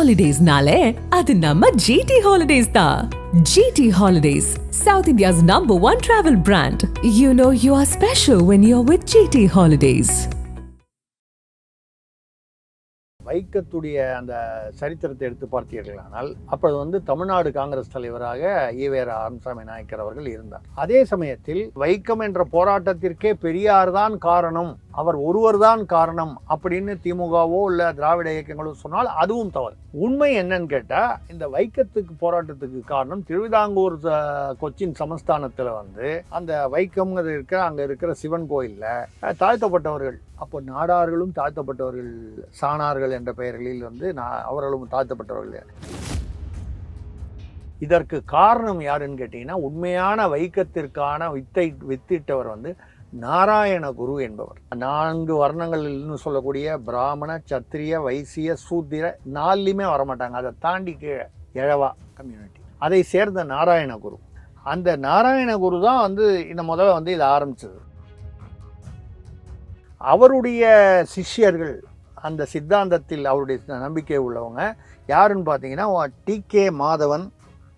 Holidays-nale, adu namma GT Holidays da. GT Holidays, South India's #1 travel brand. You know you are special when you're with GT Holidays. வைக்கத்துடைய அந்த சரித்திரத்தை எடுத்து பார்த்தீர்களானால் அப்பொழுது தமிழ்நாடு காங்கிரஸ் தலைவராக ஈவேர ஆறுசாமி நாயக்கர் அவர்கள் இருந்தார். அதே சமயத்தில் வைக்கம் என்ற போராட்டத்திற்கே பெரியார் தான் காரணம், அவர் ஒருவர் தான் காரணம் அப்படின்னு திமுகவோ இல்ல திராவிட இயக்கங்களோ சொன்னால் அதுவும் தவறு. உண்மை என்னன்னு கேட்டா, இந்த வைக்கத்துக்கு போராட்டத்துக்கு காரணம் திருவிதாங்கூர் கொச்சின் சமஸ்தானத்துல அந்த வைக்கம் அங்க இருக்கிற சிவன் கோயில்ல தாழ்த்தப்பட்டவர்கள், அப்போ நாடார்களும் தாழ்த்தப்பட்டவர்கள், சாணார்கள் என்ற பெயர்களில் அவர்களும் தாழ்த்தப்பட்டவர்கள். இதற்கு காரணம் யாருன்னு கேட்டீங்கன்னா, உண்மையான வைக்கத்திற்கான வித்திட்டவர் நாராயண குரு என்பவர். 4 வர்ணங்கள்னு சொல்லக்கூடிய பிராமண, சத்திரிய, வைசிய, சூத்திர 4லையுமே வரமாட்டாங்க. அதை தாண்டி கீழே எழவா கம்யூனிட்டி, அதை சேர்ந்த நாராயண குரு. அந்த நாராயண குரு தான் இந்த முதல்ல இதை ஆரம்பிச்சது. அவருடைய சிஷ்யர்கள், அந்த சித்தாந்தத்தில் அவருடைய நம்பிக்கை உள்ளவங்க யாருன்னு பார்த்தீங்கன்னா, டி.கே. மாதவன்,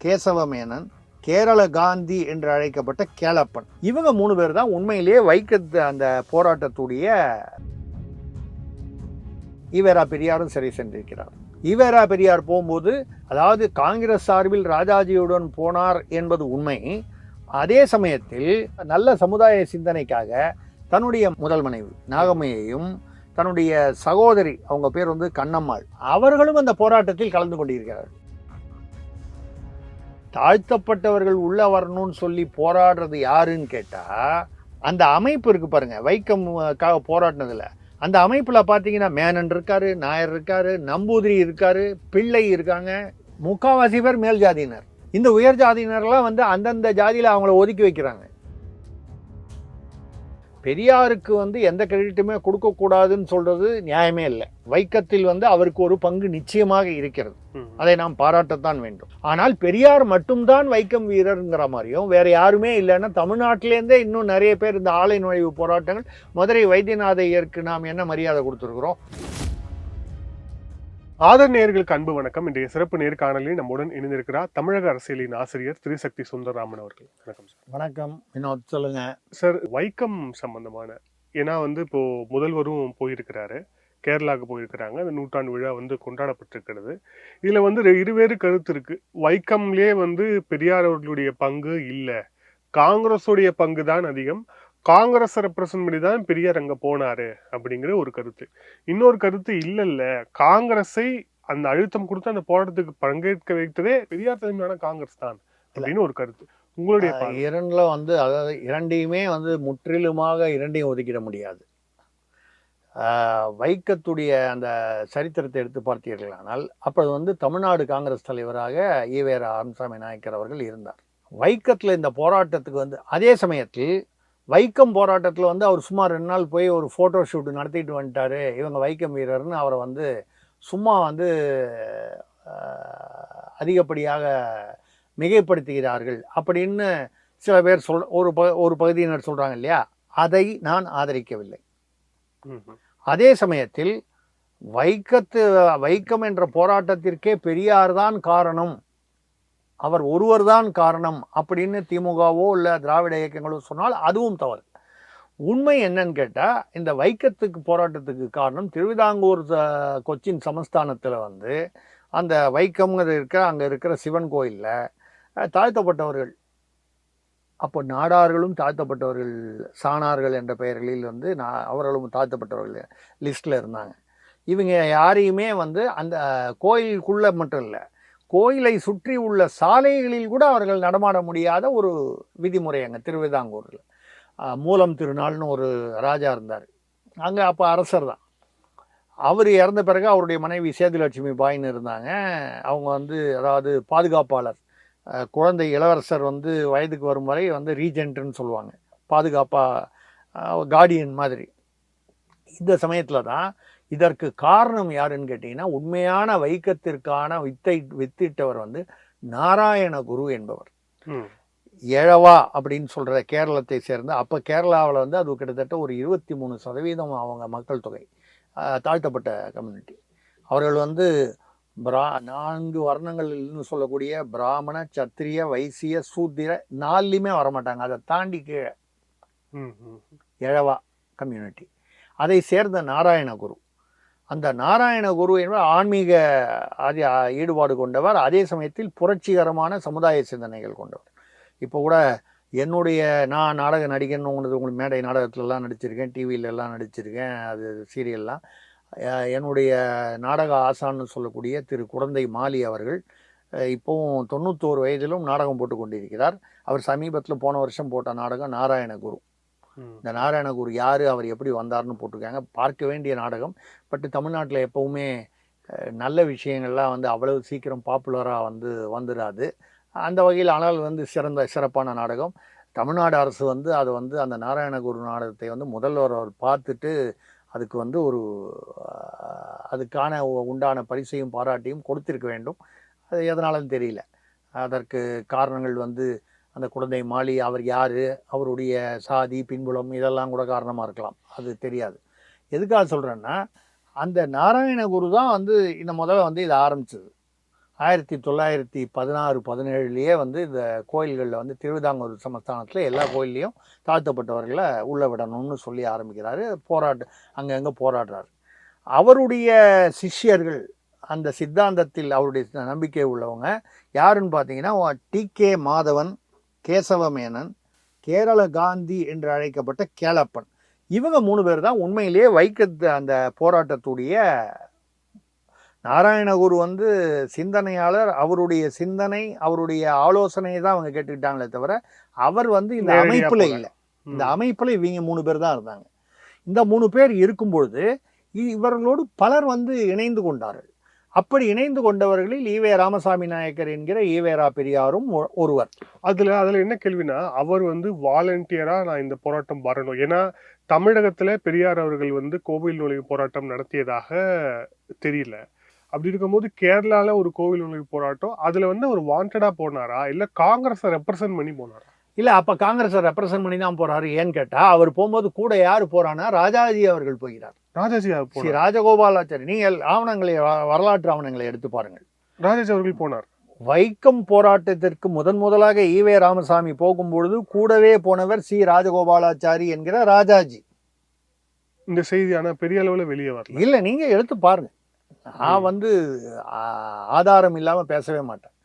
கேசவ மேனன், கேரள காந்தி என்று அழைக்கப்பட்ட கேளப்பன். இவங்க 3 பேர் தான் உண்மையிலேயே வைக்கத்து அந்த போராட்டத்துடைய ஈவேரா பெரியாரும் சரி சென்றிருக்கிறார். ஈவேரா பெரியார் போகும்போது, அதாவது காங்கிரஸ் சார்பில் ராஜாஜியுடன் போனார் என்பது உண்மை. அதே சமயத்தில் நல்ல சமுதாய சிந்தனைக்காக தன்னுடைய முதல் மனைவி நாகம்மையையும் தன்னுடைய சகோதரி, அவங்க பேர் கண்ணம்மாள், அவர்களும் அந்த போராட்டத்தில் கலந்து கொண்டிருக்கிறார்கள். தாழ்த்தப்பட்டவர்கள் உள்ள வரணும்னு சொல்லி போராடுறது யாருன்னு கேட்டா, அந்த அமைப்பு இருக்கு பாருங்க, வைக்கம்காக போராடினதுல அந்த அமைப்புல பாத்தீங்கன்னா மேனன் இருக்காரு, நாயர் இருக்காரு, நம்பூதிரி இருக்காரு, பிள்ளை இருக்காங்க, முக்காவாசி பேர் மேல் ஜாதியினர். இந்த உயர் ஜாதியினர்லாம் அந்தந்த ஜாதியில அவங்கள ஒதுக்கி வைக்கிறாங்க. பெரியாருக்கு எந்த கிரெடிட்டுமே கொடுக்கக்கூடாதுன்னு சொல்றது நியாயமே இல்லை. வைக்கத்தில் அவருக்கு ஒரு பங்கு நிச்சயமாக இருக்கிறது, அதை நாம் பாராட்டத்தான் வேண்டும். ஆனால் பெரியார் மட்டும்தான் வைக்கம் வீரர்ங்கிற மாதிரியும் வேற யாருமே இல்லைன்னா, தமிழ்நாட்டிலேருந்தே இன்னும் நிறைய பேர் இந்த ஆலை நுழைவு போராட்டங்கள், மதுரை வைத்தியநாத ஐயருக்கு நாம் என்ன மரியாதை கொடுத்துருக்குறோம். ஆதர் நேயர்களுக்கு அன்பு வணக்கம். இன்றைய சிறப்பு நேர்காணலில் நம்முடன் இணைந்திருக்கிறார் தமிழக அரசியலின் ஆசிரியர் திரிசக்தி சுந்தரராமன் அவர்கள். வணக்கம் சார். வணக்கம். வினோத், சொல்லுங்க சார். வைக்கம் சம்பந்தமான, ஏன்னா இப்போ முதல்வரும் போயிருக்கிறாரு, கேரளாவுக்கு போயிருக்கிறாங்க, அந்த நூற்றாண்டு விழா கொண்டாடப்பட்டிருக்கிறது. இதுல இருவேறு கருத்து இருக்கு. வைக்கம்லேயே பெரியார் அவர்களுடைய பங்கு இல்லை, காங்கிரஸுடைய பங்கு தான் அதிகம், காங்கிரஸ் ரெப்ரசன்ட் பண்ணி தான் பெரியார் அங்க போனாரு அப்படிங்கிற ஒரு கருத்து. இன்னொரு கருத்து இல்ல, காங்கிரஸை அந்த அழுத்தம் கொடுத்து அந்த போராட்டத்துக்கு பங்கேற்க வைத்ததே பெரியார் தலைமையிலான காங்கிரஸ் தான் அப்படின்னு ஒரு கருத்து. உங்களுடைய இரண்டுல அதாவது இரண்டையுமே முற்றிலுமாக இரண்டையும் ஒதுக்கிட முடியாது. வைக்கத்துடைய அந்த சரித்திரத்தை எடுத்து பார்த்தீர்களானால் அப்பொழுது தமிழ்நாடு காங்கிரஸ் தலைவராக ஈவேர ஆறுசாமி நாயக்கர் அவர்கள் இருந்தார். வைக்கத்துல இந்த போராட்டத்துக்கு அதே சமயத்தில் வைக்கம் போராட்டத்தில் அவர் சும்மா 2 நாள் போய் ஒரு ஃபோட்டோ ஷூட் நடத்திட்டு வந்துட்டாரு, இவங்க வைக்கம் வீரர்னு அவரை சும்மா அதிகப்படியாக மிகைப்படுத்துகிறார்கள் அப்படின்னு சில பேர் ஒரு பகுதியினர் சொல்றாங்க இல்லையா, அதை நான் ஆதரிக்கவில்லை. அதே சமயத்தில் வைக்கம் என்ற போராட்டத்திற்கே பெரியார் தான் காரணம், அவர் ஒருவர் தான் காரணம் அப்படின்னு திமுகவோ இல்ல திராவிட இயக்கங்களோ சொன்னால் அதுவும் தவறு. உண்மை என்னன்னு கேட்டா, இந்த வைக்கத்துக்கு போராட்டத்துக்கு காரணம் திருவிதாங்கூர் கொச்சின் சமஸ்தானத்துல அந்த வைக்கம் அங்க இருக்கிற சிவன் கோயில்ல தாழ்த்தப்பட்டவர்கள், அப்போ நாடார்களும் தாழ்த்தப்பட்டவர்கள், சாணார்கள் என்ற பெயர்களில் அவர்களும் தாழ்த்தப்பட்டவர்கள் லிஸ்ட்ல இருந்தாங்க. இவங்க யாரையுமே அந்த கோயிலுக்குள்ள மட்டும் இல்லை, கோயிலை சுற்றி உள்ள சாலைகளில் கூட அவர்கள் நடமாட முடியாத ஒரு விதிமுறை அங்கே திருவிதாங்கூரில். மூலம் திருநாள்னு ஒரு ராஜா இருந்தார் அங்கே, அப்போ அரசர் தான். அவர் இறந்த பிறகு அவருடைய மனைவி சேதுலட்சுமி பாயின்னு இருந்தாங்க. அவங்க அதாவது பாதுகாப்பாளர், குழந்தை இளவரசர் வயதுக்கு வரும் வரை ரீஜென்ட்னு சொல்லுவாங்க, கார்டியன் மாதிரி. இந்த சமயத்தில் தான் இதற்கு காரணம் யாருன்னு கேட்டீங்கன்னா, உண்மையான வைக்கத்திற்கான வித்திட்டவர் நாராயண குரு என்பவர். எழவா அப்படின்னு சொல்ற கேரளத்தை சேர்ந்த, அப்ப கேரளாவில் அது கிட்டத்தட்ட ஒரு 23% அவங்க மக்கள் தொகை, தாழ்த்தப்பட்ட கம்யூனிட்டி. அவர்கள் 4 வர்ணங்கள்னு சொல்லக்கூடிய பிராமண, சத்திரிய, வைசிய, சூத்திர 4லையுமே வரமாட்டாங்க. அதை தாண்டி கீழே எழவா கம்யூனிட்டி. அதை சேர்ந்த நாராயணகுரு. அந்த நாராயணகுரு என்பவர் ஆன்மீக ஈடுபாடு கொண்டவர், அதே சமயத்தில் புரட்சிகரமான சமுதாய சிந்தனைகள் கொண்டவர். இப்போ கூட நான் நாடக நடிகன், உங்களுக்கு மேடை நாடகத்துலலாம் நடிச்சிருக்கேன், டிவியிலலாம் நடிச்சிருக்கேன், அது சீரியல்லாம். என்னுடைய நாடக ஆசான்னு சொல்லக்கூடிய திரு குடந்தை மாலி அவர்கள் இப்போவும் 91 வயதிலும் நாடகம் போட்டு கொண்டிருக்கிறார். அவர் சமீபத்தில் போன வருஷம் போட்ட நாடகம் நாராயணகுரு. இந்த நாராயணகுரு யார், அவர் எப்படி வந்தார்னு போட்டிருக்காங்க. பார்க்க வேண்டிய நாடகம். பட் தமிழ்நாட்டில் எப்போவுமே நல்ல விஷயங்கள்லாம் அவ்வளவு சீக்கிரம் பாப்புலராக வந்துடாது. அந்த வகையில் ஆனால் சிறப்பான நாடகம். தமிழ்நாடு அரசு அதை அந்த நாராயணகுரு நாடகத்தை முதல்வர் அவர் பார்த்துட்டு அதுக்கு ஒரு அதுக்கான உண்டான பரிசையும் பாராட்டியும் கொடுத்திருக்க வேண்டும். அது எதனாலும் தெரியல. அதற்கு காரணங்கள் அந்த குழந்தை மாலி அவர் யார், அவருடைய சாதி, பின்புலம் இதெல்லாம் கூட காரணமாக இருக்கலாம், அது தெரியாது. எதுக்காக சொல்கிறேன்னா, அந்த நாராயணகுரு தான் இந்த முதல்ல இதை ஆரம்பிச்சது. 1916-17லேயே இந்த கோயில்களில் திருவிதாங்கூர் சமஸ்தானத்தில் எல்லா கோயில்லையும் தாழ்த்தப்பட்டவர்களை உள்ள விடணும்னு சொல்லி ஆரம்பிக்கிறாரு. அங்கங்கே போராடுறாரு. அவருடைய சிஷ்யர்கள், அந்த சித்தாந்தத்தில் அவருடைய நம்பிக்கை உள்ளவங்க யாருன்னு பார்த்தீங்கன்னா, டி.கே. மாதவன், கேசவமேனன், கேரள காந்தி என்று அழைக்கப்பட்ட கேளப்பன். இவங்க 3 பேர் தான் உண்மையிலேயே அந்த போராட்டத்துடைய நாராயணகுரு சிந்தனையாளர். அவருடைய சிந்தனை, அவருடைய ஆலோசனையை தான் அவங்க கேட்டுக்கிட்டாங்களே தவிர அவர் இந்த அமைப்புல இல்லை. இந்த அமைப்புல இவங்க 3 பேர் தான் இருந்தாங்க. இந்த 3 பேர் இருக்கும்பொழுது இவர்களோடு பலர் இணைந்து கொண்டார்கள். அப்படி இணைந்து கொண்டவர்களில் ஈவே ராமசாமி நாயக்கர் என்கிற ஈவேரா பெரியாரும் ஒருவர். அதுல என்ன கேள்வினா, அவர் வாலண்டியரா நான் இந்த போராட்டம் வரணும், ஏன்னா தமிழகத்துல பெரியார் அவர்கள் கோவில் நுழைவு போராட்டம் நடத்தியதாக தெரியல. அப்படி இருக்கும்போது கேரளால ஒரு கோவில் நுழைவு போராட்டம், அதுல ஒரு வாண்டடா போனாரா, இல்ல காங்கிரஸை ரெப்ரசன்ட் பண்ணி போனாரா? இல்ல, அப்ப காங்கிரஸை ரெப்ரசன்ட் பண்ணி தான் போறாரு. ஏன்னு கேட்டா, அவர் போகும்போது கூட யாரு போறானா, ராஜாஜி அவர்கள் போகிறார். ராஜாஜி ராஜகோபாலாச்சாரி. நீங்கள் வரலாற்று ஆவணங்களை எடுத்து பாருங்கள். ராஜாஜி அவர்கள் போனார். வைக்கம் போராட்டத்திற்கு முதலாக ஈவே ராமசாமி போகும்பொழுது கூடவே போனவர் ராஜகோபாலாச்சாரி என்கிற ராஜாஜி. இந்த செய்தியான பெரிய அளவுல வெளியே வரல. இல்ல, நீங்க எடுத்து பாருங்க. நான் ஆதாரம் இல்லாம பேசவே மாட்டேன்.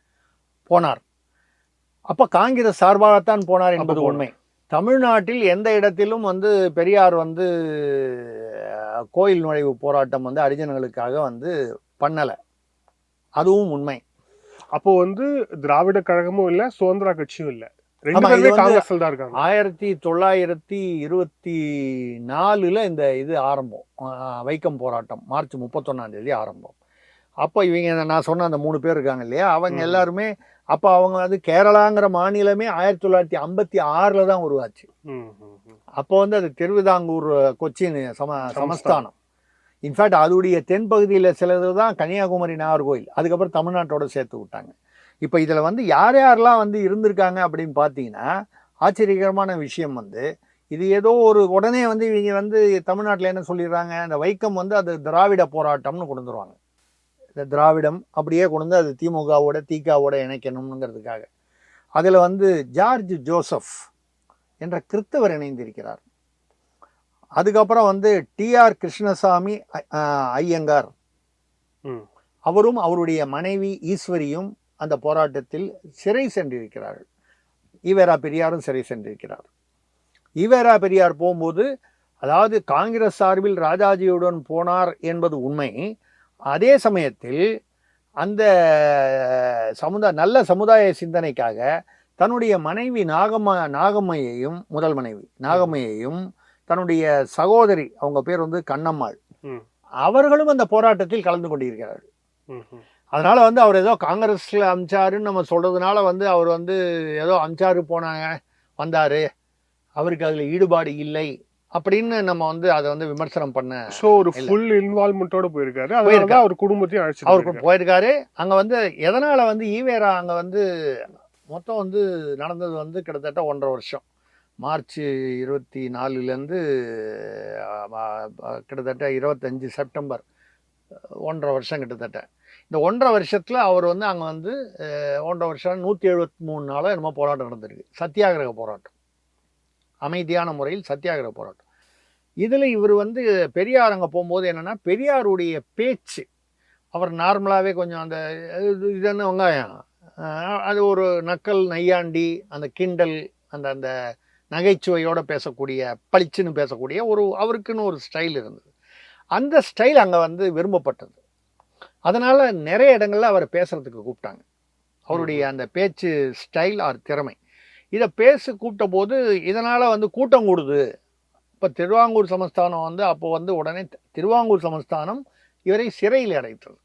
போனார். அப்ப காங்கிரஸ் சார்பாகத்தான் போனார் என்பது உண்மை. தமிழ்நாட்டில் எந்த இடத்திலும் பெரியார் கோயில் நுழைவு போராட்டம் ஹரிஜனங்களுக்காக பண்ணல, அதுவும் உண்மை. அப்போ திராவிட கழகமும் இல்ல, சுதந்திர கட்சியும் இல்ல, 1924 இந்த இது ஆரம்பம். வைக்கம் போராட்டம் மார்ச் 31 ஆரம்பம். அப்போ இவங்க நான் சொன்ன அந்த 3 பேர் இருக்காங்க இல்லையா, அவங்க எல்லாருமே அப்போ அவங்க கேரளாங்கிற மாநிலமே 1956 தான் உருவாச்சு. அப்போ அது திருவிதாங்கூர் கொச்சின் சமஸ்தானம். இன்ஃபேக்ட் அதோடைய தென்பகுதியில் சிலது தான் கன்னியாகுமரி நாகர்கோயில். அதுக்கப்புறம் தமிழ்நாட்டோட சேர்த்து விட்டாங்க. இப்போ இதில் யாரெல்லாம் இருந்திருக்காங்க அப்படின்னு பார்த்தீங்கன்னா, ஆச்சரியகரமான விஷயம் இது ஏதோ உடனே இவங்க தமிழ்நாட்டில் என்ன சொல்லிடுறாங்க, இந்த வைக்கம் அது திராவிட போராட்டம்னு கொண்டு வந்துருவாங்க. இந்த திராவிடம் அப்படியே கொண்டு அது திமுகவோட திகாவோட இணைக்கணுங்கிறதுக்காக. அதில் ஜார்ஜ் ஜோசப் என்ற கிறிஸ்தவர் இணைந்திருக்கிறார். அதுக்கப்புறம் டி.ஆர். கிருஷ்ணசாமி ஐயங்கார், அவரும் அவருடைய மனைவி ஈஸ்வரியும் அந்த போராட்டத்தில் சிறை சென்றிருக்கிறார்கள். ஈவேரா பெரியாரும் சிறை சென்றிருக்கிறார். ஈவேரா பெரியார் போகும்போது, அதாவது காங்கிரஸ் சார்பில் ராஜாஜியுடன் போனார் என்பது உண்மை. அதே சமயத்தில் அந்த நல்ல சமுதாய சிந்தனைக்காக தன்னுடைய மனைவி நாகம்மையையும், முதல் மனைவி நாகம்மையையும், தன்னுடைய சகோதரி, அவங்க பேர் கண்ணம்மாள், அவர்களும் அந்த போராட்டத்தில் கலந்து கொண்டிருக்கிறார்கள். அதனால அவர் ஏதோ காங்கிரஸ்ல அமிச்சாருன்னு நம்ம சொல்றதுனால அவர் ஏதோ அமிச்சாரு போனாங்க வந்தாரு, அவருக்கு அதுல ஈடுபாடு இல்லை அப்படின்னு நம்ம அதை விமர்சனம் பண்ண. சோ ஒரு ஃபுல் இன்வால்வ்மென்ட்டோட போயிருக்காரு. அதனால அவர் குடும்பத்தையும் அழைச்சு அவருக்கு போயிருக்காரு. அங்க எதனால ஈவேரா அங்க மொத்தம் நடந்தது கிட்டத்தட்ட 1.5 வருஷம். மார்ச் 24 கிட்டத்தட்ட 25 செப்டம்பர் 1.5 வருஷம் கிட்டத்தட்ட. இந்த 1.5 வருஷத்தில் அவர் வந்து அங்கே வந்து 1.5 வருஷம் 173 நாளோ என்னமோ போராட்டம் நடந்திருக்கு. சத்தியாகிரக போராட்டம், அமைதியான முறையில் சத்தியாகிரக போராட்டம். இதில் இவர் வந்து பெரியார் அங்கே போகும்போது என்னென்னா, பெரியாருடைய பேச்சு, அவர் நார்மலாகவே கொஞ்சம் அந்த இது என்ன வெங்காயம், அது ஒரு நக்கல் நையாண்டி, அந்த கிண்டல், அந்த அந்த நகைச்சுவையோடு பேசக்கூடிய, பளிச்சுன்னு பேசக்கூடிய ஒரு அவருக்குன்னு ஒரு ஸ்டைல் இருந்தது. அந்த ஸ்டைல் அங்கே வந்து விரும்பப்பட்டது. அதனால் நிறைய இடங்களில் அவரை பேசுகிறதுக்கு கூப்பிட்டாங்க. அவருடைய அந்த பேச்சு ஸ்டைல் ஆர் திறமை, இதை கூப்பிட்ட போது இதனால் வந்து கூட்டம் கூடுது. இப்போ திருவாங்கூர் சமஸ்தானம் வந்து அப்போ வந்து உடனே திருவாங்கூர் சமஸ்தானம் இவரை சிறையில் அடைத்தது.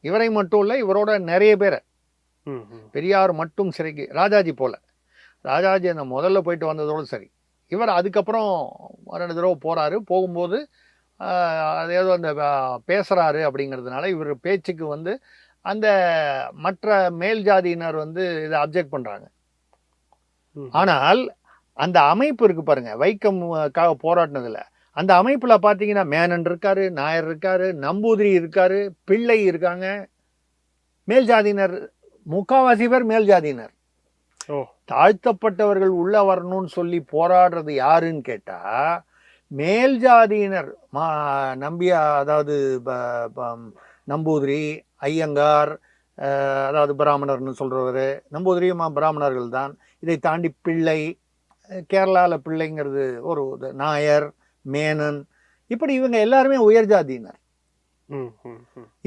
இவரை மட்டும் இல்லை, இவரோட நிறைய பேரை, பெரியார் மட்டும் சிறைக்கு, ராஜாஜி போல, ராஜாஜி அந்த முதல்ல போயிட்டு வந்ததோடு சரி, இவர் அதுக்கப்புறம் 2 தடவை போகிறாரு. போகும்போது அது ஏதோ அந்த பேசுகிறாரு அப்படிங்கிறதுனால இவர் பேச்சுக்கு வந்து அந்த மற்ற மேல் ஜாதியினர் வந்து இதை அப்ஜெக்ட் பண்ணுறாங்க. ஆனால் அந்த அமைப்பு இருக்குது பாருங்கள், வைக்கம்காக போராட்டினதில், அந்த அமைப்பில் பார்த்தீங்கன்னா மேனன் இருக்காரு, நாயர் இருக்காரு, நம்பூதிரி இருக்காரு, பிள்ளை இருக்காங்க. மேல் ஜாதியினர் முக்காவாசி பேர் மேல் ஜாதியினர். தாழ்த்தப்பட்டவர்கள் உள்ள வரணும்னு சொல்லி போராடுறது யாருன்னு கேட்டால் மேல் ஜாதியினர். நம்பியா, அதாவது நம்பூதிரி, ஐயங்கார், அதாவது பிராமணர்னு சொல்கிறவர், நம்பூதிரியும் பிராமணர்கள் தான். இதை தாண்டி பிள்ளை, கேரளாவில் பிள்ளைங்கிறது ஒரு நாயர், மேனன், இப்படி இவங்க எல்லாருமே உயர் ஜாதியினர்.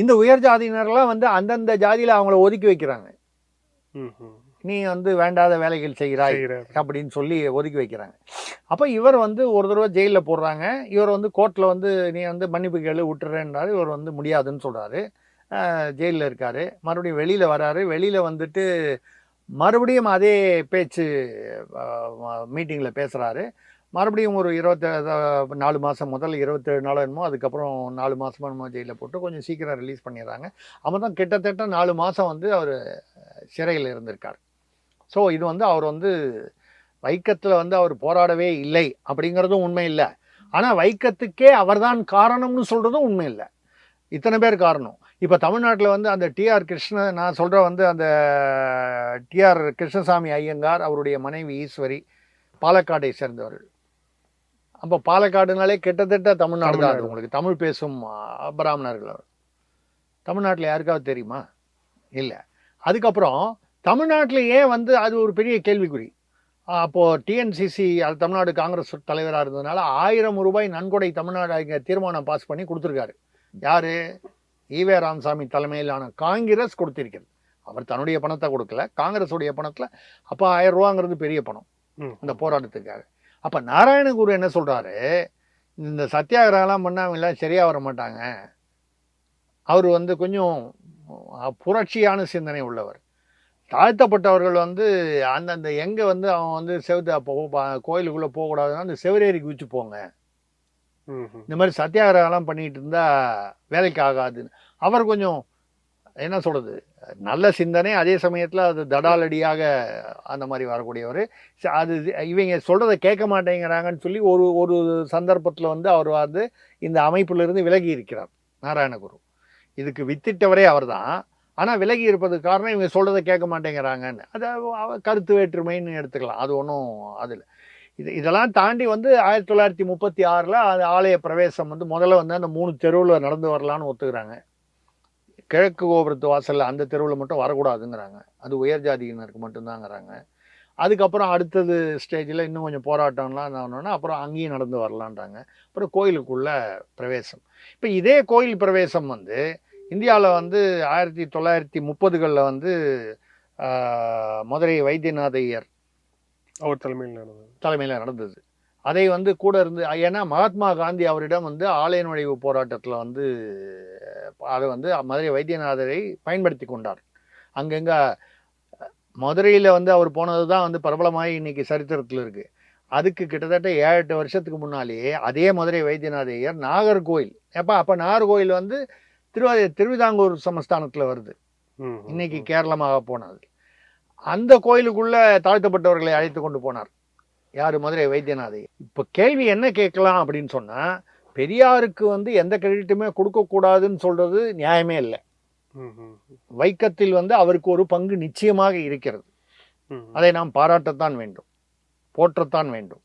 இந்த உயர் ஜாதியினர்லாம் வந்து அந்தந்த ஜாதியில் அவங்கள ஒதுக்கி வைக்கிறாங்க. நீ வந்து வேண்டாத வேலைகள் செய்கிறாய் அப்படின்னு சொல்லி ஒதுக்கி வைக்கிறாங்க. அப்போ இவர் வந்து ஒரு தடவை ஜெயிலில் போடுறாங்க. இவர் வந்து கோர்ட்டில் வந்து நீ வந்து மன்னிப்பு கேளு விட்டுறேன்றாரு. இவர் வந்து முடியாதுன்னு சொல்கிறாரு. ஜெயிலில் இருக்கார். மறுபடியும் வெளியில் வராரு. வெளியில் வந்துட்டு மறுபடியும் அதே பேச்சு மீட்டிங்கில் பேசுகிறாரு. மறுபடியும் ஒரு 24 மாதம், முதல் 27 நாளோ என்னமோ, அதுக்கப்புறம் 4 மாதமோ என்னமோ ஜெயிலில் போட்டு கொஞ்சம் சீக்கிரம் ரிலீஸ் பண்ணிடுறாங்க. அவன் தான் கிட்டத்தட்ட 4 மாதம் வந்து அவர் சிறையில் இருந்திருக்கார். ஸோ இது வந்து அவர் வந்து வைக்கத்தில் வந்து அவர் போராடவே இல்லை அப்படிங்கிறதும் உண்மை இல்லை. ஆனால் வைக்கத்துக்கே அவர்தான் காரணம்னு சொல்கிறதும் உண்மை இல்லை. இத்தனை பேர் காரணம். இப்போ தமிழ்நாட்டில் வந்து அந்த டிஆர் கிருஷ்ண, நான் சொல்கிற வந்து அந்த டிஆர் கிருஷ்ணசாமி ஐயங்கார், அவருடைய மனைவி ஈஸ்வரி, பாலக்காடை சேர்ந்தவர்கள். அப்போ பாலக்காடுனாலே கிட்டத்தட்ட தமிழ்நாடு தான். அது உங்களுக்கு தமிழ் பேசும் பிராமணர்கள். தமிழ்நாட்டில் யாருக்காவது தெரியுமா? இல்லை. அதுக்கப்புறம் தமிழ்நாட்டில் ஏன் வந்து அது ஒரு பெரிய கேள்விக்குறி. அப்போது டிஎன்சிசி, அது தமிழ்நாடு காங்கிரஸ் தலைவராக இருந்ததுனால 1000 ரூபாய் நன்கொடை தமிழ்நாடு இங்கே தீர்மானம் பாஸ் பண்ணி கொடுத்துருக்காரு. யார்? ஈவே ராமசாமி தலைமையிலான காங்கிரஸ் கொடுத்திருக்கிறது. அவர் தன்னுடைய பணத்தை கொடுக்கல, காங்கிரஸுடைய பணத்தில். அப்போ 1000 ரூபாங்கிறது பெரிய பணம் இந்த போராட்டத்துக்காக. அப்போ நாராயணகுரு என்ன சொல்கிறாரு, இந்த சத்தியாகிரகம்லாம் பண்ணால் அவங்க எல்லாம் சரியாக வர மாட்டாங்க. அவர் வந்து கொஞ்சம் புரட்சியான சிந்தனை உள்ளவர். தாழ்த்தப்பட்டவர்கள் வந்து அந்தந்த எங்கே வந்து அவன் வந்து கோயிலுக்குள்ளே போகக்கூடாதுன்னா அந்த செவரேறி குதிச்சு போங்க, இந்த மாதிரி சத்தியாகிரகம்லாம் பண்ணிகிட்டு இருந்தால் வேலைக்கு ஆகாதுன்னு. அவர் கொஞ்சம் என்ன சொல்கிறது, நல்ல சிந்தனை, அதே சமயத்தில் அது தடாலடியாக அந்த மாதிரி வரக்கூடியவர். அது இவங்க சொல்கிறத கேட்க மாட்டேங்கிறாங்கன்னு சொல்லி ஒரு சந்தர்ப்பத்தில் வந்து அவர் வந்து இந்த அமைப்பிலிருந்து விலகி இருக்கிறார் நாராயணகுரு. இதுக்கு வித்திட்டவரே அவர் தான். ஆனால் விலகி இருப்பதுக்கு காரணம் இவங்க சொல்கிறத கேட்க மாட்டேங்கிறாங்கன்னு. அது கருத்து வேற்றுமைன்னு எடுத்துக்கலாம். அது ஒன்றும் அதில் இதெல்லாம் தாண்டி வந்து 1936 அது ஆலய பிரவேசம் வந்து முதல்ல வந்து அந்த 3 தெருவில் நடந்து வரலான்னு ஒத்துக்கிறாங்க. கிழக்கு கோபுரத்து வாசலில் அந்த தெருவில் மட்டும் வரக்கூடாதுங்கிறாங்க. அது உயர் ஜாதியினருக்கு மட்டும்தாங்கிறாங்க. அதுக்கப்புறம் அடுத்தது ஸ்டேஜில் இன்னும் கொஞ்சம் போராட்டம்லாம் ஆனோன்னா அப்புறம் அங்கேயும் நடந்து வரலான்றாங்க. அப்புறம் கோயிலுக்குள்ளே பிரவேசம். இப்போ இதே கோயில் பிரவேசம் வந்து இந்தியாவில் வந்து 1930களில் வந்து மதுரை வைத்தியநாத ஐயர் அவர் தலைமையில் நடந்தது. அதை வந்து கூட இருந்து, ஏன்னா மகாத்மா காந்தி அவரிடம் வந்து ஆலய நுழைவு போராட்டத்தில் வந்து அதை வந்து மதுரை வைத்தியநாதரை பயன்படுத்தி கொண்டார். அங்கங்கே மதுரையில் வந்து அவர் போனது தான் வந்து பிரபலமாகி இன்னைக்கு சரித்திரத்தில் இருக்குது. அதுக்கு கிட்டத்தட்ட 7-8 வருஷத்துக்கு முன்னாலேயே அதே மதுரை வைத்தியநாத ஐயர் நாகர்கோயில், அப்போ நாகர்கோயில் வந்து திருவிதாங்கூர் சமஸ்தானத்தில் வருது, இன்னைக்கு கேரளமாக போனது. அந்த கோயிலுக்குள்ளே தாழ்த்தப்பட்டவர்களை அழைத்து கொண்டு போனார். யார்? மதுரை வைத்தியநாத ஐயர். இப்போ கேள்வி என்ன கேட்கலாம் அப்படின்னு சொன்னால், பெரியாருக்கு வந்து எந்த கிரெடிட்டுமே கொடுக்கக்கூடாதுன்னு சொல்கிறது நியாயமே இல்லை. வைக்கத்தில் வந்து அவருக்கு ஒரு பங்கு நிச்சயமாக இருக்கிறது. அதை நாம் பாராட்டத்தான் வேண்டும், போற்றத்தான் வேண்டும்.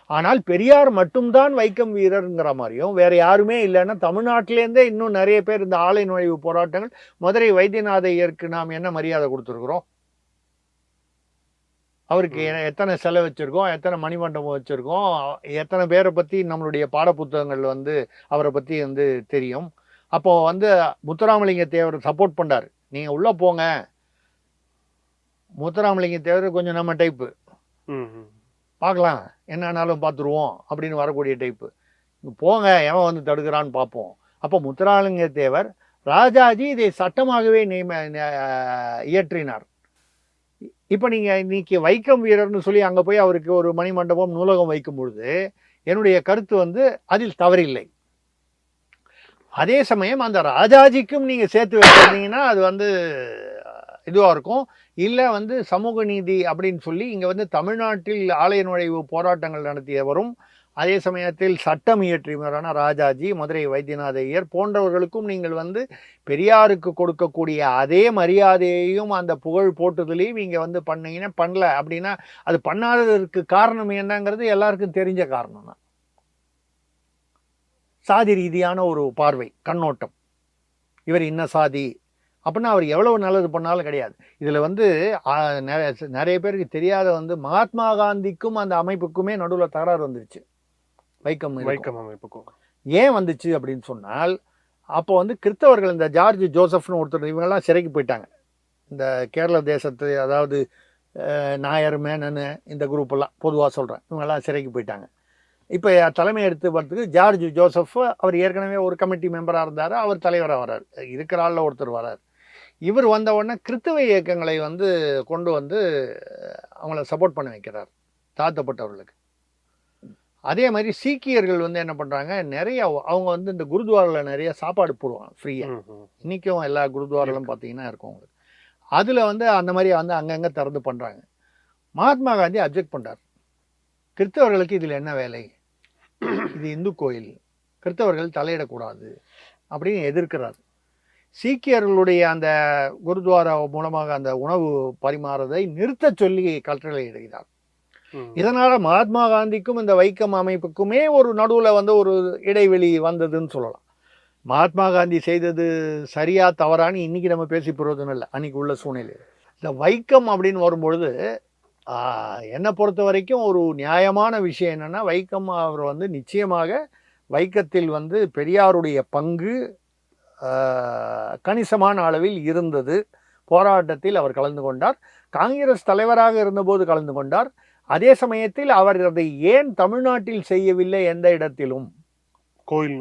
ஆனால் பெரியார் மட்டும்தான் வைக்கம் வீரர்ங்கிற மாதிரியும் வேற யாருமே இல்லைன்னா தமிழ்நாட்டிலேருந்தே இன்னும் நிறைய பேர் இந்த ஆலை நுழைவு போராட்டங்கள், மதுரை வைத்தியநாத ஐயருக்கு நாம் என்ன மரியாதை கொடுத்துருக்குறோம்? அவருக்கு எத்தனை சிலை வச்சிருக்கோம், எத்தனை மணிமண்டபம் வச்சிருக்கோம், எத்தனை பேரை பற்றி நம்மளுடைய பாடப்புத்தகங்கள் வந்து அவரை பற்றி வந்து தெரியும். அப்போ வந்து முத்துராமலிங்க தேவர் சப்போர்ட் பண்ணார், நீங்கள் உள்ளே போங்க, முத்துராமலிங்க தேவர் கொஞ்சம் நம்ம டைப்பு, பார்க்கலாம் என்னன்னாலும் பார்த்துருவோம் அப்படின்னு வரக்கூடிய டைப்பு, போங்க எவன் வந்து தடுக்கிறான்னு பார்ப்போம். அப்போ முத்துராமலிங்க தேவர் ராஜாஜி இதை சட்டமாகவே இயற்றினார். இப்போ நீங்கள் இன்னைக்கு வைக்கம் வீரர்னு சொல்லி அங்கே போய் அவருக்கு ஒரு மணிமண்டபம் நூலகம் வைக்கும் பொழுது என்னுடைய கருத்து வந்து அதில் தவறில்லை. அதே சமயம் அந்த ராஜாஜிக்கும் நீங்கள் சேர்த்து வச்சிருந்தீங்கன்னா அது வந்து இதுவாக இருக்கும். இல்லை வந்து சமூக நீதி அப்படின்னு சொல்லி இங்கே வந்து தமிழ்நாட்டில் ஆலய நுழைவு போராட்டங்கள் நடத்தியவரும் அதே சமயத்தில் சட்டம் இயற்றியவரான ராஜாஜி, மதுரை வைத்தியநாத ஐயர் போன்றவர்களுக்கும் நீங்கள் வந்து பெரியாருக்கு கொடுக்கக்கூடிய அதே மரியாதையையும் அந்த புகழ் போட்டுதலையும் நீங்கள் வந்து பண்ணீங்கன்னா பண்ணல அப்படின்னா அது பண்ணாததற்கு காரணம் என்னங்கிறது எல்லாருக்கும் தெரிஞ்ச காரணம் தான். சாதி ரீதியான ஒரு பார்வை, கண்ணோட்டம், இவர் இன்ன சாதி அப்படின்னா அவர் எவ்வளவு நல்லது பண்ணாலும் கிடையாது. இதில் வந்து நிறைய பேருக்கு தெரியாத வந்து மகாத்மா காந்திக்கும் அந்த அமைப்புக்குமே நடுவில் தகராறு வந்துருச்சு. வைக்கம் அமைப்புக்கும் ஏன் வந்துச்சு அப்படின்னு சொன்னால், அப்போ வந்து கிறிஸ்தவர்கள் இந்த ஜார்ஜ் ஜோசப்னு ஒருத்தர் இவங்கெல்லாம் சிறைக்கு போயிட்டாங்க. இந்த கேரள தேசத்து அதாவது நாயர் மேனன் இந்த குரூப்பெல்லாம் பொதுவாக சொல்கிறேன், இவங்கெல்லாம் சிறைக்கு போயிட்டாங்க. இப்போ தலைமை எடுத்து வரதுக்கு ஜார்ஜ் ஜோசப் அவர் ஏற்கனவே ஒரு கமிட்டி மெம்பராக இருந்தார், அவர் தலைவராக வர்றார், இருக்கிற ஆளில் ஒருத்தர் வர்றார். இவர் வந்த உடனே கிறிஸ்தவ இயக்கங்களை வந்து கொண்டு வந்து அவங்கள சப்போர்ட் பண்ண வைக்கிறார் தாழ்த்தப்பட்டவர்களுக்கு. அதே மாதிரி சீக்கியர்கள் வந்து என்ன பண்ணுறாங்க, நிறைய அவங்க வந்து இந்த குருத்வாரில் நிறைய சாப்பாடு போடுவாங்க ஃப்ரீயாக. இன்றைக்கும் எல்லா குருத்வாரிலும் பார்த்தீங்கன்னா இருக்கும் அவங்களுக்கு. அதில் வந்து அந்த மாதிரி வந்து அங்கங்கே திறந்து பண்ணுறாங்க. மகாத்மா காந்தி அப்ஜெக்ட் பண்ணுறார், கிறிஸ்தவர்களுக்கு இதில் என்ன வேலை, இது இந்து கோயில், கிறிஸ்தவர்கள் தலையிடக்கூடாது அப்படின்னு எதிர்க்கிறார். சீக்கியர்களுடைய அந்த குருத்வாரா மூலமாக அந்த உணவு பரிமாறதை நிறுத்த சொல்லி கட்டளை இடுகிறார். இதனால மகாத்மா காந்திக்கும் இந்த வைக்கம் அமைப்புக்குமே ஒரு நடுவில் வந்து ஒரு இடைவெளி வந்ததுன்னு சொல்லலாம். மகாத்மா காந்தி செய்தது சரியா தவறான்னு இன்னைக்கு நம்ம பேசி பிரயோஜனம் இல்லை, அன்னைக்கு உள்ள சூழ்நிலை. இந்த வைக்கம் அப்படின்னு வரும்பொழுது என்னை பொறுத்த வரைக்கும் ஒரு நியாயமான விஷயம் என்னன்னா, வைக்கம் அவர் வந்து நிச்சயமாக வைக்கத்தில் வந்து பெரியாருடைய பங்கு கணிசமான அளவில் இருந்தது. போராட்டத்தில் அவர் கலந்து கொண்டார், காங்கிரஸ் தலைவராக இருந்தபோது கலந்து கொண்டார். அதே சமயத்தில் அவர் அதை ஏன் தமிழ்நாட்டில் செய்யவில்லை, எந்த இடத்திலும் கோயில்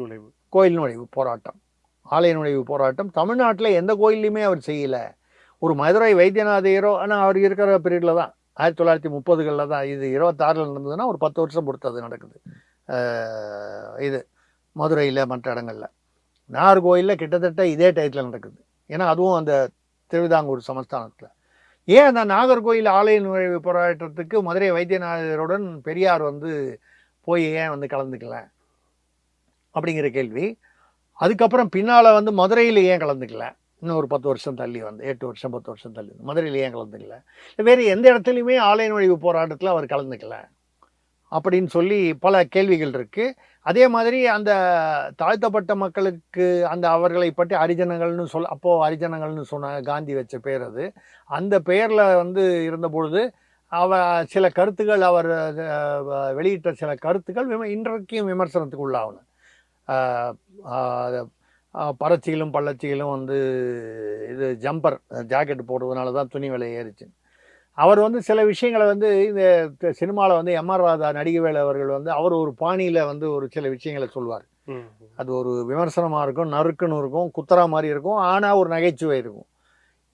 நுழைவு போராட்டம், ஆலய நுழைவு போராட்டம் தமிழ்நாட்டில் எந்த கோயிலையுமே அவர் செய்யலை. ஒரு மதுரை வைத்தியநாதையரோ, ஆனால் அவர் இருக்கிற பீரியடில் தான் 1930களில் தான், இது 26 நடந்ததுன்னா ஒரு 10 வருஷம் பொறுத்து அது நடக்குது. இது மதுரையில் மற்ற இடங்களில் நாகர்கோயிலில் கிட்டத்தட்ட இதே டயத்தில் நடக்குது. ஏன்னா அதுவும் அந்த திருவிதாங்கூர் சமஸ்தானத்தில். ஏன் அந்த நாகர்கோயில் ஆலய நுழைவு போராட்டத்துக்கு மதுரை வைத்தியநாதருடன் பெரியார் வந்து போய் ஏன் வந்து கலந்துக்கல அப்படிங்கிற கேள்வி. அதுக்கப்புறம் பின்னால் வந்து மதுரையில் ஏன் கலந்துக்கல, இன்னும் ஒரு 10 வருஷம் தள்ளி வந்து 8 வருஷம் 10 வருஷம் தள்ளி மதுரையில் ஏன் கலந்துக்கல, வேறு எந்த இடத்துலையுமே ஆலய நுழைவு போராட்டத்தில் அவர் கலந்துக்கல அப்படின்னு சொல்லி பல கேள்விகள் இருக்குது. அதே மாதிரி அந்த தாழ்த்தப்பட்ட மக்களுக்கு அந்த அவர்களை பற்றி ஹரிஜனங்கள்னு அப்போது ஹரிஜனங்கள்னு சொன்ன காந்தி வச்ச பேர் அது. அந்த பெயரில் வந்து இருந்தபொழுது சில கருத்துக்கள் அவர் வெளியிட்ட சில கருத்துக்கள் இன்றைக்கும் விமர்சனத்துக்கு உள்ளாகணும். பறச்சிகளும் பள்ளச்சிகளும் வந்து இது ஜம்பர் ஜாக்கெட் போடுறதுனால தான் துணி விலை ஏறிச்சு. அவர் வந்து சில விஷயங்களை வந்து இந்த சினிமாவில் வந்து எம்.ஆர். ராதா நடிகவேலு அவர்கள் வந்து அவர் ஒரு பாணியில் வந்து ஒரு சில விஷயங்களை சொல்வார். அது ஒரு விமர்சனமாக இருக்கும், நறுக்குன்னு இருக்கும், குத்தரா மாதிரி இருக்கும், ஆனால் ஒரு நகைச்சுவை இருக்கும்.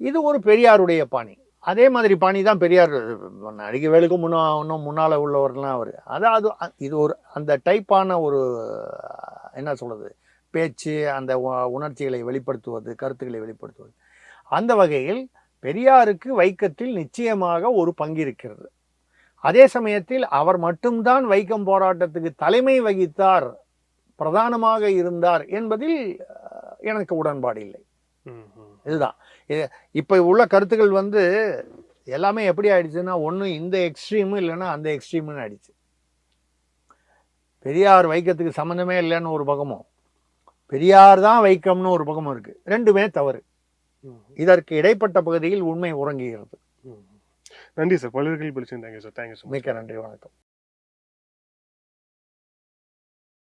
இது ஒரு பெரியாருடைய பாணி. அதே மாதிரி பாணி தான் பெரியார். நடிகவேலுக்கும் இன்னும் முன்னால் உள்ளவர்கள்லாம் அவர். அதாவது இது ஒரு அந்த டைப்பான ஒரு என்ன சொல்கிறது, பேச்சு, அந்த உணர்ச்சிகளை வெளிப்படுத்துவது, கருத்துக்களை வெளிப்படுத்துவது. அந்த வகையில் பெரியாருக்கு வைக்கத்தில் நிச்சயமாக ஒரு பங்கு இருக்கிறது. அதே சமயத்தில் அவர் மட்டும்தான் வைக்கம் போராட்டத்துக்கு தலைமை வகித்தார், பிரதானமாக இருந்தார் என்பதில் எனக்கு உடன்பாடு இல்லை. இதுதான் இப்போ உள்ள கருத்துக்கள் வந்து எல்லாமே எப்படி ஆயிடுச்சுன்னா ஒன்று இந்த எக்ஸ்ட்ரீமு இல்லைன்னா அந்த எக்ஸ்ட்ரீமுன்னு ஆயிடுச்சு. பெரியார் வைக்கத்துக்கு சம்மந்தமே இல்லைன்னு ஒரு பக்கமும், பெரியார் தான் வைக்கம்னு ஒரு பக்கமும் இருக்கு. ரெண்டுமே தவறு. இதற்கு இடைப்பட்ட பகுதியில் உண்மை உறங்குகிறது. நன்றி சார். பல்வேறு கேள்வி படிச்சிருந்தாங்க சார். தேங்க்யூ. மிக்க நன்றி. வணக்கம்.